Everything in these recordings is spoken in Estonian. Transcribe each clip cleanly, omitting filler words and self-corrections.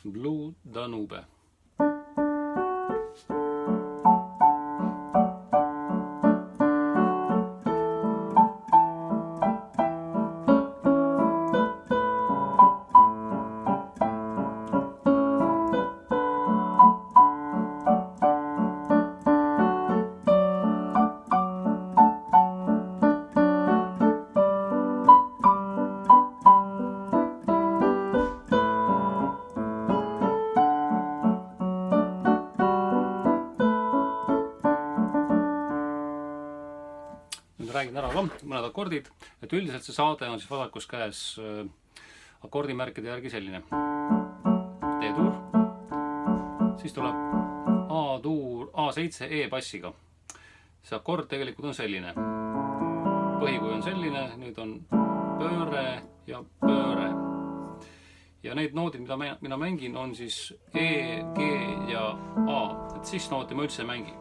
Blue Danube. Räägin ära ka mõned akordid, et üldiselt see saade on siis vasakus käes akordimärkide järgi selline. D-tuur, siis tuleb A-tuur, A7 E-bassiga. See akord tegelikult on selline. Põhikuju on selline, nüüd on pööre ja pööre. Ja need noodid, mida mina mängin, on siis E, G ja A. Et siis nooti ma üldse ei mängi.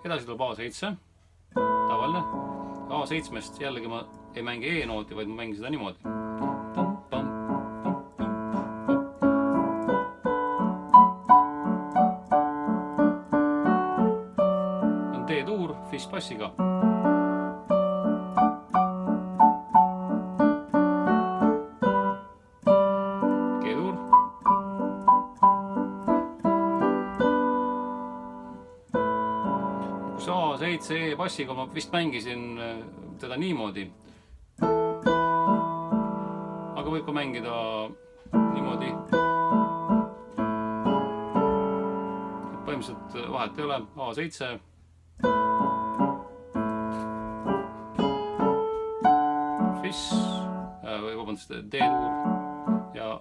Edasi tuleb A7, tavaline. A7-st jällegi ma ei mängi E-nooti, vaid ma mängin seda niimoodi. On D-tuur fis-bassiga. G-tuur. A7 E-bassiga ma vist mängisin teda niimoodi. Aga võib ka mängida niimoodi. Põhimõtteliselt vahet ei ole. A7. Fis. Või vabandust, D-tuur. Ja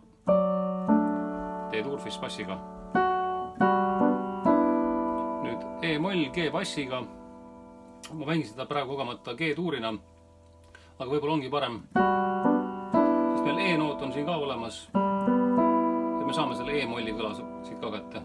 D-tuur fis-bassiga. Nüüd E-moll G-bassiga. Ma mängin seda praegu kogemata G-tuurina, aga võib-olla ongi parem, sest meil E-noot on siin ka olemas ja me saame selle E-molli kõla siit ka kätte.